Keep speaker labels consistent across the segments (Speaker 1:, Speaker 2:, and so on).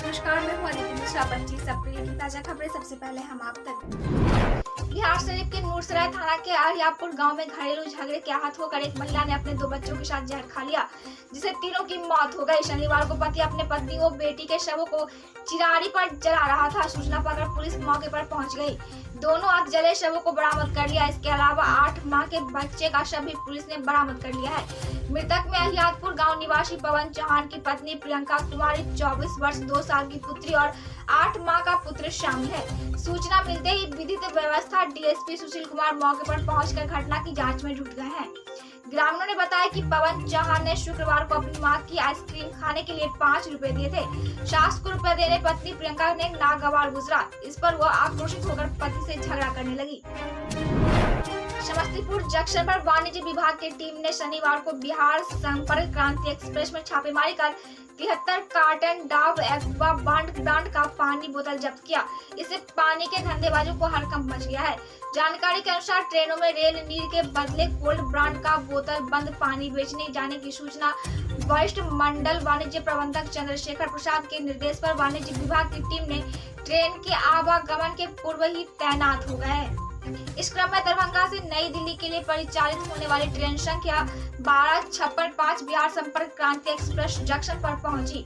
Speaker 1: नमस्कार, मैं हूँ अदिति मिश्रा। 25 अप्रैल की ताजा खबरें सबसे पहले हम आप तक। बिहार शरीफ के नूरसराय थाना के आर्यापुर गांव में घरेलू झगड़े के आहत होकर एक महिला ने अपने 2 बच्चों के साथ जहर खा लिया, जिससे तीनों की मौत हो गई। शनिवार को पति अपने पत्नी व बेटी के शवों को चिरारी पर जला रहा था। सूचना पाकर पुलिस मौके पर पहुंच गई। दोनों आग जले शवों को बरामद कर लिया। इसके अलावा 8 माह के बच्चे का शव भी पुलिस ने बरामद कर लिया है। मृतक में अहियातपुर गांव निवासी पवन चौहान की पत्नी प्रियंका कुमारी, 24 वर्ष 2 साल की पुत्री और 8 माह का पुत्र शामिल है। सूचना मिलते ही विधिक व्यवस्था डीएसपी सुशील कुमार मौके पर पहुंचकर घटना की जांच में जुट गए हैं। ग्रामीणों ने बताया कि पवन चौहान ने शुक्रवार को अपनी मां की आइसक्रीम खाने के लिए 5 रुपए दिए थे। सास को रुपए देने पत्नी प्रियंका ने नागवार गुजरा। इस पर वह आक्रोशित होकर पति से झगड़ा करने लगी। समस्तीपुर जंक्शन पर वाणिज्य विभाग की टीम ने शनिवार को बिहार संपर्क क्रांति एक्सप्रेस में छापेमारी कर 73 कार्टन डाव एक्वा ब्रांड का पानी बोतल जब्त किया। इससे पानी के धंधेबाजों को हड़कंप मच गया है। जानकारी के अनुसार ट्रेनों में रेल नीर के बदले कोल्ड ब्रांड का बोतल बंद पानी बेचने जाने की सूचना वरिष्ठ मंडल वाणिज्य प्रबंधक चंद्रशेखर प्रसाद के निर्देश पर वाणिज्य विभाग की टीम ने ट्रेन के आवागमन के पूर्व ही तैनात हो गए हैं। इस क्रम में दरभंगा से नई दिल्ली के लिए परिचालित होने वाली ट्रेन संख्या 1256 बिहार संपर्क क्रांति एक्सप्रेस जंक्शन पर पहुंची।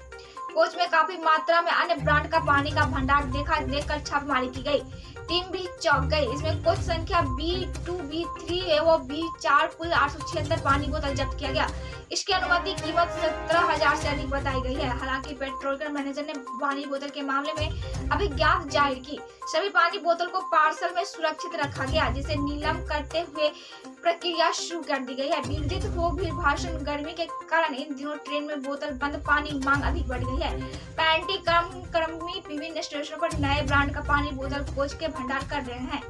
Speaker 1: कोच में काफी मात्रा में अन्य ब्रांड का पानी का भंडार देखकर छापेमारी की गई। टीम भी चौंक गई। इसमें कोच संख्या B2, B3 एवं B4 कुल 876 पानी बोतल जब्त किया गया। इसकी अनुमति कीमत 17,000 से अधिक बताई गई है। हालांकि पेट्रोलियम मैनेजर ने पानी बोतल के मामले में अभिज्ञात जाहिर की। सभी पानी बोतल को पार्सल में सुरक्षित रखा गया, जिसे नीलम करते हुए प्रक्रिया शुरू कर दी गई है। विदित हो भीषण गर्मी के कारण इन दिनों ट्रेन में बोतल बंद पानी मांग अधिक बढ़ गई है। पैंटी कर्मी विभिन्न स्टेशनों पर नए ब्रांड का पानी बोतल कोच के भंडार कर रहे हैं।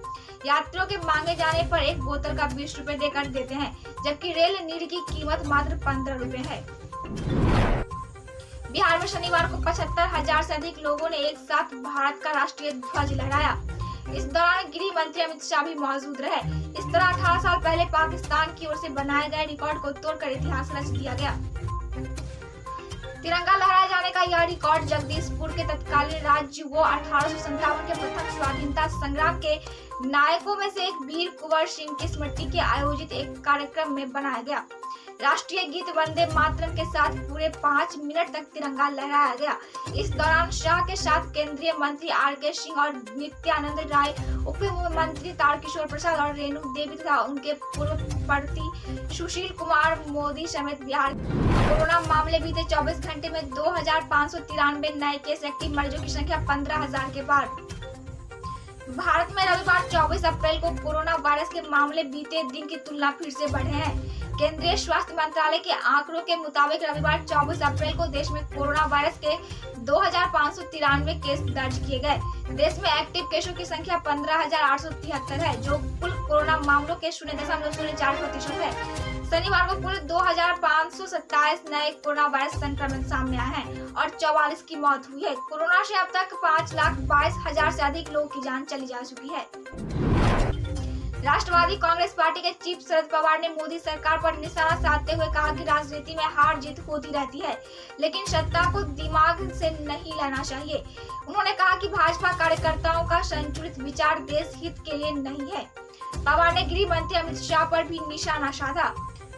Speaker 1: यात्रियों के मांगे जाने पर एक बोतल का 20 रुपए देकर देते हैं, जबकि रेल नीर की कीमत मात्र 15 रुपए है। बिहार में शनिवार को 75,000 से अधिक लोगों ने एक साथ भारत का राष्ट्रीय ध्वज लहराया। इस दौरान गृह मंत्री अमित शाह भी मौजूद रहे। इस तरह 18 साल पहले पाकिस्तान की ओर से बनाए गए रिकॉर्ड को तोड़कर इतिहास रच दिया गया। तिरंगा लहराए जाने का यह रिकॉर्ड जगदीशपुर के तत्कालीन राज्य व 1857 के प्रथम स्वाधीनता संग्राम के नायकों में से एक वीर कुंवर सिंह की स्मृति के आयोजित एक कार्यक्रम में बनाया गया। राष्ट्रीय गीत वंदे मातरम के साथ पूरे 5 मिनट तक तिरंगा लहराया गया। इस दौरान शाह के साथ केंद्रीय मंत्री आर.के. सिंह और नित्यानंद राय, उप मुख्यमंत्री तारकिशोर प्रसाद और रेणु देवी तथा उनके पूर्व पति सुशील कुमार मोदी समेत बिहार कोरोना मामले बीते 24 घंटे में 2,593 नए केस, एक्टिव मरीजों की संख्या 15,000 के पार। भारत में रविवार 24 अप्रैल को कोरोना वायरस के मामले बीते दिन की तुलना फिर से बढ़े हैं। केंद्रीय स्वास्थ्य मंत्रालय के आंकड़ों के मुताबिक रविवार 24 अप्रैल को देश में कोरोना वायरस के 2,593 केस दर्ज किए गए। देश में एक्टिव केसों की संख्या 15,873 है, जो कुल कोरोना मामलों के 0.04% है। शनिवार को कुल 2,527 नए कोरोना वायरस संक्रमित सामने आए हैं और 44 की मौत हुई है। कोरोना से अब तक 5,22,000 से अधिक लोगों की जान चली जा चुकी है। राष्ट्रवादी कांग्रेस पार्टी के चीफ शरद पवार ने मोदी सरकार पर निशाना साधते हुए कहा कि राजनीति में हार जीत होती रहती है, लेकिन सत्ता को दिमाग से नहीं लेना चाहिए। उन्होंने कहा कि भाजपा कार्यकर्ताओं का संतुलित विचार देश हित के लिए नहीं है। पवार ने गृह मंत्री अमित शाह पर भी निशाना साधा।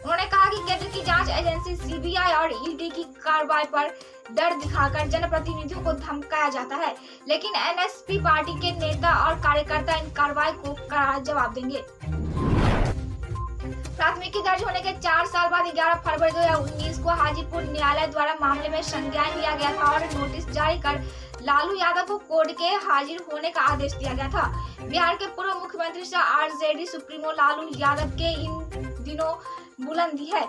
Speaker 1: उन्होंने कहा कि केंद्र की जांच एजेंसी सीबीआई और ईडी की कार्रवाई पर डर दिखाकर जनप्रतिनिधियों को धमकाया जाता है, लेकिन एनएसपी पार्टी के नेता और कार्यकर्ता इन कार्रवाई को करारा जवाब देंगे। प्राथमिकी दर्ज होने के 4 साल बाद 11 फरवरी 2019 को हाजीपुर न्यायालय द्वारा मामले में संज्ञान लिया गया था और नोटिस जारी कर लालू यादव को कोर्ट के हाजिर होने का आदेश दिया गया था। बिहार के पूर्व मुख्यमंत्री सह आरजेडी सुप्रीमो लालू यादव के इन दिनों बुलंदी है।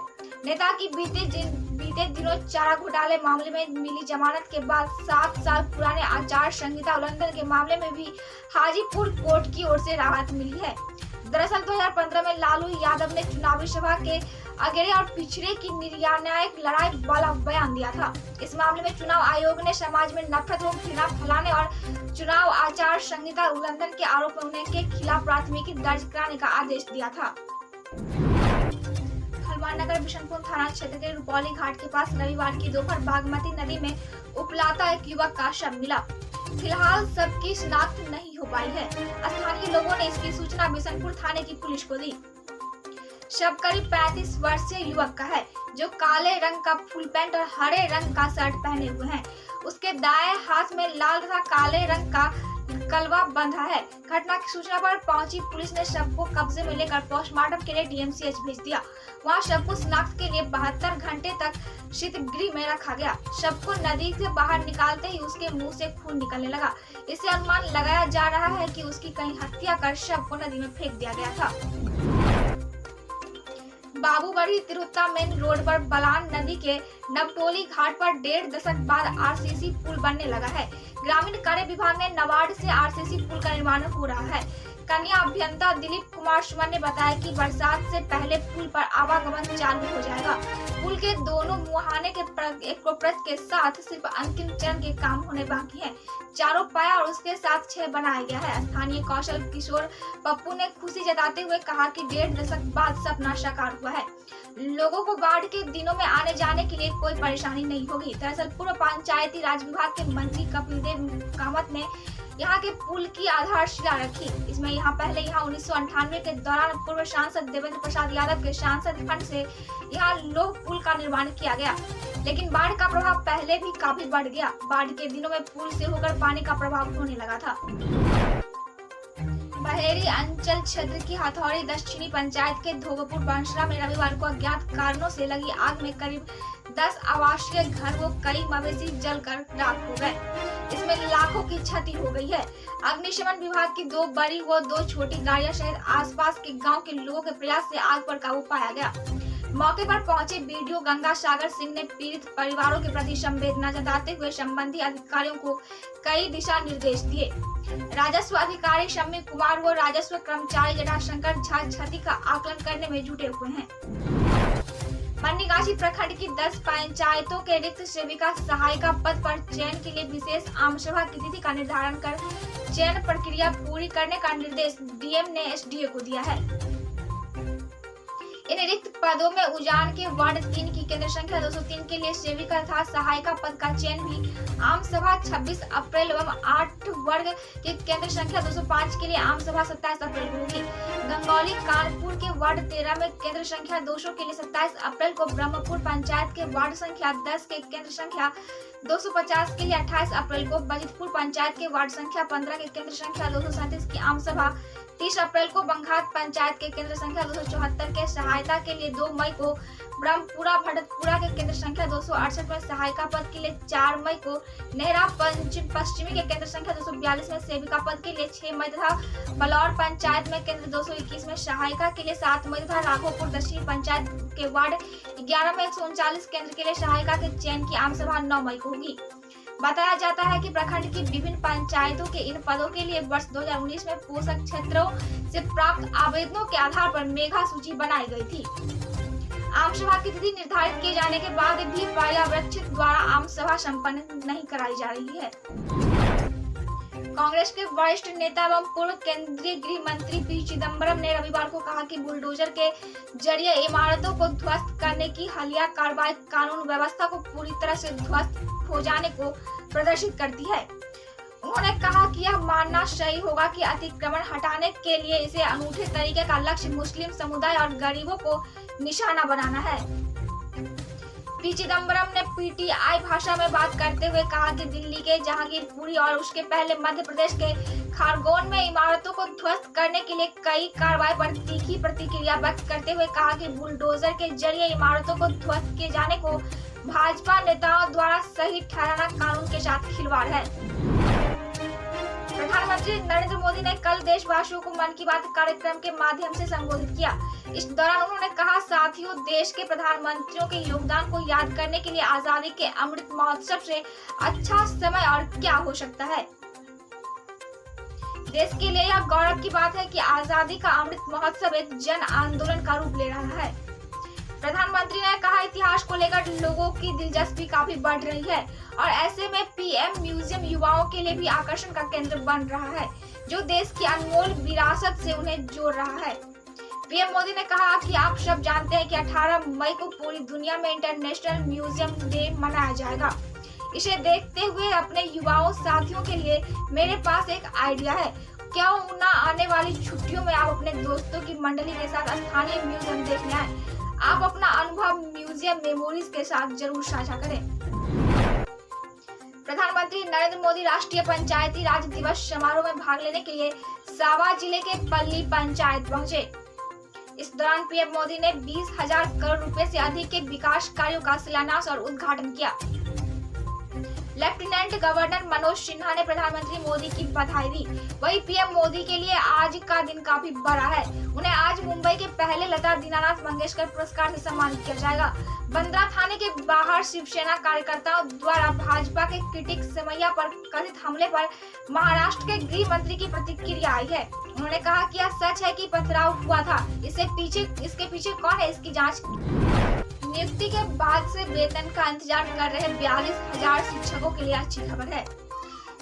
Speaker 1: नेता की बीते दिनों चारा घोटाले मामले में मिली जमानत के बाद 7 साल पुराने आचार संहिता उल्लंघन के मामले में भी हाजीपुर कोर्ट की ओर से राहत मिली है। दरअसल 2015 में लालू यादव ने चुनावी सभा के अगड़े और पिछड़े की निर्णायक लड़ाई वाला बयान दिया था। इस मामले में चुनाव आयोग ने समाज में नफरत व घृणा फैलाने और चुनाव आचार संहिता उल्लंघन के आरोप में उनके खिलाफ प्राथमिकी दर्ज कराने का आदेश दिया था। हनुमान नगर बिशनपुर थाना क्षेत्र के रुपौली घाट के पास रविवार की दोपहर बागमती नदी में उपलाता एक युवक का शव मिला। फिलहाल सबकी शिनाख्त नहीं हो पाई है। स्थानीय लोगों ने इसकी सूचना बिशनपुर थाने की पुलिस को दी। शव करीब 35 वर्षीय युवक का है, जो काले रंग का फुल पैंट और हरे रंग का शर्ट पहने हुए हैं। उसके दाएं हाथ में लाल तथा काले रंग का कलवा बंधा है। घटना की सूचना पर पहुंची पुलिस ने शव को कब्जे में लेकर पोस्टमार्टम के लिए डीएमसीएच भेज दिया। वहां शव को शिनाख्त के लिए 72 घंटे तक शीतगृह में रखा गया। शव को नदी से बाहर निकालते ही उसके मुंह से खून निकलने लगा। इससे अनुमान लगाया जा रहा है कि उसकी कहीं हत्या कर शव को नदी में फेंक दिया गया था। बाबूगढ़ी तिरुत्ता मेन रोड पर बलान नदी के नवटोली घाट पर 1.5 दशक बाद आरसीसी पुल बनने लगा है। ग्रामीण कार्य विभाग ने नाबार्ड से आरसीसी पुल का निर्माण हो रहा है। कन्या अभियंता दिलीप कुमार सुमन ने बताया कि बरसात से पहले पुल पर आवागमन चालू हो जाएगा। पुल के दोनों मुहाने के एकोप्रत के साथ सिर्फ अंतिम चरण के काम होने बाकी है। चारों पाया और उसके साथ 6 बनाया गया है। स्थानीय कौशल किशोर पप्पू ने खुशी जताते हुए कहा कि 1.5 दशक बाद सपना साकार हुआ है। लोगों को बाढ़ के दिनों में आने जाने के लिए कोई परेशानी नहीं होगी। दरअसल पूर्व पंचायती राज विभाग के मंत्री कपिल देव कामत ने यहाँ के पुल की आधारशिला रखी। इसमें पहले 1998 के दौरान पूर्व सांसद देवेंद्र प्रसाद यादव के सांसद फंड से यहाँ लोह पुल का निर्माण किया गया, लेकिन बाढ़ का प्रभाव पहले भी काफी बढ़ गया। बाढ़ के दिनों में पुल से होकर पानी का प्रभाव होने लगा था। बहेरी अंचल क्षेत्र की हथौड़ी दक्षिणी पंचायत के धोबपुर बंसरा में रविवार को अज्ञात कारणों से लगी आग में करीब 10 आवासीय घर व कई मवेशी जलकर राख हो गए। इसमें लाखों की क्षति हो गई है। अग्निशमन विभाग की 2 बड़ी व 2 छोटी गाड़ियां सहित आसपास के गांव के लोगों के प्रयास से आग पर काबू पाया गया। मौके पर पहुंचे बीडीओ गंगा सागर सिंह ने पीड़ित परिवारों के प्रति संवेदना जताते हुए संबंधित अधिकारियों को कई दिशा निर्देश दिए। राजस्व अधिकारी शम्मी कुमार व राजस्व कर्मचारी जटाशंकर झा क्षति का आकलन करने में जुटे हुए हैं। मन्नीगाछी प्रखंड की 10 पंचायतों के रिक्त सेविका सहायिका पद पर चयन के लिए विशेष आम सभा की तिथि का निर्धारण कर चयन प्रक्रिया पूरी करने का निर्देश डीएम ने एसडीओ को दिया है। इन रिक्त पदों में उजान के वार्ड 3 की केंद्र संख्या 203 के लिए सेविका तथा सहायिका पद का चयन भी आम सभा 26 अप्रैल एवं 8 वर्ग के केंद्र संख्या 205 के लिए आम सभा 27 अप्रैल को होगी। गंगौली कानपुर के वार्ड 13 में केंद्र संख्या 200 के लिए 27 अप्रैल को, ब्रह्मपुर पंचायत के वार्ड संख्या 10 के केंद्र संख्या 250 के लिए 28 अप्रैल को, बजितपुर पंचायत के वार्ड संख्या 15 के केंद्र संख्या 237 की आम सभा 30 अप्रैल को, बंघात पंचायत के केंद्र संख्या 274 के सहायता के लिए 2 मई को, ब्रह्मपुरा भटतपुरा के केंद्र संख्या 268 में सहायिका पद के लिए 4 मई को, नेहरा पश्चिमी के केंद्र संख्या 242 में सेविका पद के लिए 6 मई तथा बलौर पंचायत में केंद्र 221 में सहायिका के लिए 7 मई तथा राघोपुर दक्षिण पंचायत के वार्ड 11 में 139 केंद्र के लिए सहायिका के चयन की आम सभा 9 मई को होगी। बताया जाता है कि प्रखंड की विभिन्न पंचायतों के इन पदों के लिए वर्ष 2019 में पोषक क्षेत्रों से प्राप्त आवेदनों के आधार पर मेगा सूची बनाई गई थी। आम सभा की तिथि निर्धारित किए जाने के बाद भी पर्यवेक्षक द्वारा आम सभा संपन्न नहीं कराई जा रही है। कांग्रेस के वरिष्ठ नेता एवं पूर्व केंद्रीय गृह मंत्री पी चिदम्बरम ने रविवार को कहा कि बुलडोजर के जरिए इमारतों को ध्वस्त करने की हालिया कार्रवाई कानून व्यवस्था को पूरी तरह से ध्वस्त हो जाने को प्रदर्शित करती है। उन्होंने कहा कि यह मानना सही होगा कि अतिक्रमण हटाने के लिए इसे अनूठे तरीके का लक्ष्य मुस्लिम समुदाय और गरीबों को निशाना बनाना है। पी चिदम्बरम ने पीटीआई भाषा में बात करते हुए कहा कि दिल्ली के जहांगीरपुरी और उसके पहले मध्य प्रदेश के खारगोन में इमारतों को ध्वस्त करने के लिए कई कार्रवाई पर तीखी प्रतिक्रिया व्यक्त करते हुए कहा कि बुलडोजर के जरिए इमारतों को ध्वस्त किए जाने को भाजपा नेताओं द्वारा सही ठहराना कानून के साथ खिलवाड़ है। प्रधानमंत्री नरेंद्र मोदी ने कल देशवासियों को मन की बात कार्यक्रम के माध्यम से संबोधित किया। इस दौरान उन्होंने कहा, साथियों, देश के प्रधानमंत्रियों के योगदान को याद करने के लिए आजादी के अमृत महोत्सव से अच्छा समय और क्या हो सकता है। देश के लिए यह गौरव की बात है कि आजादी का अमृत महोत्सव एक जन आंदोलन का रूप ले रहा है। प्रधानमंत्री ने कहा, इतिहास को लेकर लोगों की दिलचस्पी काफी बढ़ रही है और ऐसे में पीएम म्यूजियम युवाओं के लिए भी आकर्षण का केंद्र बन रहा है, जो देश की अनमोल विरासत से उन्हें जोड़ रहा है। पीएम मोदी ने कहा कि आप सब जानते हैं कि 18 मई को पूरी दुनिया में इंटरनेशनल म्यूजियम डे मनाया जाएगा। इसे देखते हुए अपने युवाओं साथियों के लिए मेरे पास एक आइडिया है। क्यों ना आने वाली छुट्टियों में आप अपने दोस्तों की मंडली के साथ स्थानीय म्यूजियम देखने आए। आप अपना अनुभव म्यूजियम मेमोरीज के साथ जरूर साझा करें। प्रधानमंत्री नरेंद्र मोदी राष्ट्रीय पंचायती राज दिवस समारोह में भाग लेने के लिए सावा जिले के पल्ली पंचायत पहुंचे। इस दौरान पीएम मोदी ने 20,000 करोड़ रुपए से अधिक के विकास कार्यों का शिलान्यास और उद्घाटन किया। लेफ्टिनेंट गवर्नर मनोज सिन्हा ने प्रधानमंत्री मोदी की बधाई दी। वहीं पीएम मोदी के लिए आज का दिन काफी बड़ा है। उन्हें आज मुंबई के पहले लता दीनानाथ मंगेशकर पुरस्कार से सम्मानित किया जाएगा। बंद्रा थाने के बाहर शिवसेना कार्यकर्ताओं द्वारा भाजपा के क्रिटिक समैया पर कथित हमले पर महाराष्ट्र के गृह मंत्री की प्रतिक्रिया आई है। उन्होंने कहा कि यह सच है कि पथराव हुआ था। इसके पीछे कौन है, इसकी जांच। नियुक्ति के बाद से वेतन का इंतजार कर रहे 42,000 शिक्षकों के लिए अच्छी खबर है।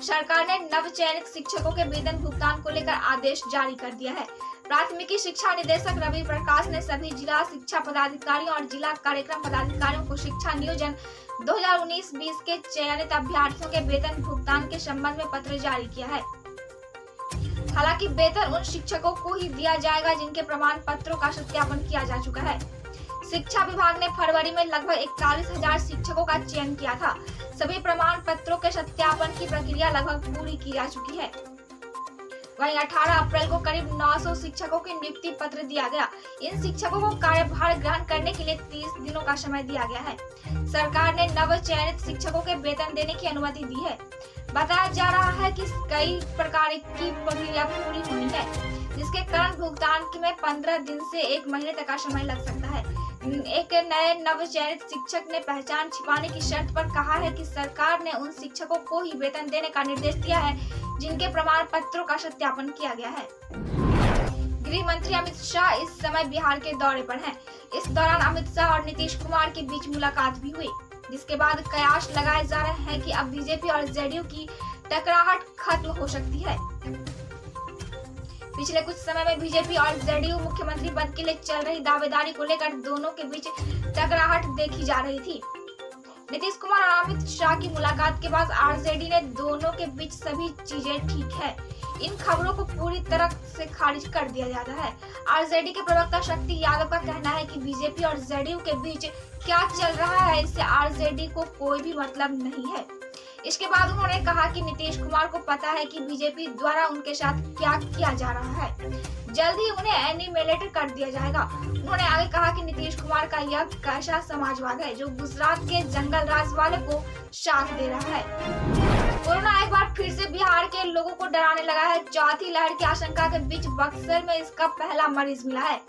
Speaker 1: सरकार ने नव चयनित शिक्षकों के वेतन भुगतान को लेकर आदेश जारी कर दिया है। प्राथमिकी शिक्षा निदेशक रवि प्रकाश ने सभी जिला शिक्षा पदाधिकारियों और जिला कार्यक्रम पदाधिकारियों को शिक्षा नियोजन 2019-20 के चयनित अभ्यर्थियों के वेतन भुगतान के संबंध में पत्र जारी किया है। हालांकि वेतन उन शिक्षकों को ही दिया जाएगा जिनके प्रमाण पत्रों का सत्यापन किया जा चुका है। शिक्षा विभाग ने फरवरी में लगभग 41,000 शिक्षकों का चयन किया था। सभी प्रमाण पत्रों के सत्यापन की प्रक्रिया लगभग पूरी की जा चुकी है। वहीं 18 अप्रैल को करीब 900 शिक्षकों के नियुक्ति पत्र दिया गया। इन शिक्षकों को कार्यभार ग्रहण करने के लिए 30 दिनों का समय दिया गया है। सरकार ने नव चयनित शिक्षकों के वेतन देने की अनुमति दी है। बताया जा रहा है कि कई प्रकार की प्रक्रिया पूरी होनी है, जिसके कारण भुगतान में 15 दिन से 1 महीने तक का समय लग सकता है। एक नए नव चयनित शिक्षक ने पहचान छिपाने की शर्त पर कहा है कि सरकार ने उन शिक्षकों को ही वेतन देने का निर्देश दिया है जिनके प्रमाण पत्रों का सत्यापन किया गया है। गृह मंत्री अमित शाह इस समय बिहार के दौरे पर हैं। इस दौरान अमित शाह और नीतीश कुमार के बीच मुलाकात भी हुई, जिसके बाद कयास लगाए जा रहे हैं कि अब बीजेपी और जेडीयू की टकराहट खत्म हो सकती है। पिछले कुछ समय में बीजेपी और जेडीयू मुख्यमंत्री पद के लिए चल रही दावेदारी को लेकर दोनों के बीच टकराहट देखी जा रही थी। नीतीश कुमार और अमित शाह की मुलाकात के बाद आरजेडी ने दोनों के बीच सभी चीजें ठीक है, इन खबरों को पूरी तरह से खारिज कर दिया जाता है। आरजेडी के प्रवक्ता शक्ति यादव का कहना है कि बीजेपी और जेडीयू के बीच क्या चल रहा है इससे आरजेडी को कोई भी मतलब नहीं है। इसके बाद उन्होंने कहा कि नीतीश कुमार को पता है कि बीजेपी द्वारा उनके साथ क्या किया जा रहा है, जल्द ही उन्हें एनिमेलेट कर दिया जाएगा। उन्होंने आगे कहा कि नीतीश कुमार का यह कैसा समाजवाद है जो गुजरात के जंगल राज वाले को साथ दे रहा है। कोरोना एक बार फिर से बिहार के लोगों को डराने लगा है। चौथी लहर की आशंका के बीच बक्सर में इसका पहला मरीज मिला है।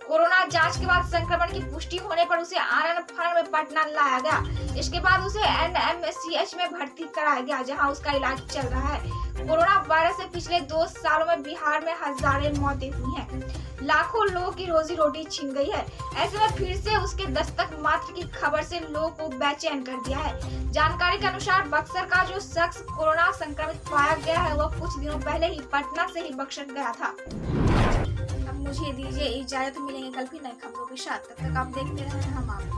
Speaker 1: कोरोना जांच के बाद संक्रमण की पुष्टि होने पर उसे आनंद फानन में पटना लाया गया। इसके बाद उसे NMCH में भर्ती कराया गया, जहां उसका इलाज चल रहा है। कोरोना वायरस से पिछले 2 सालों में बिहार में हजारों मौतें हुई हैं, लाखों लोगों की रोजी रोटी छीन गई है। ऐसे में फिर से उसके दस्तक मात्र की खबर से लोगों को बेचैन कर दिया है। जानकारी के अनुसार बक्सर का जो शख्स कोरोना संक्रमित पाया गया है वह कुछ दिनों पहले ही पटना से ही बक्सर गया था। अब मुझे दीजिए इजाजत, मिलेंगे कल भी नई खबरों के साथ। तब तक आप देखते रहें हम आप।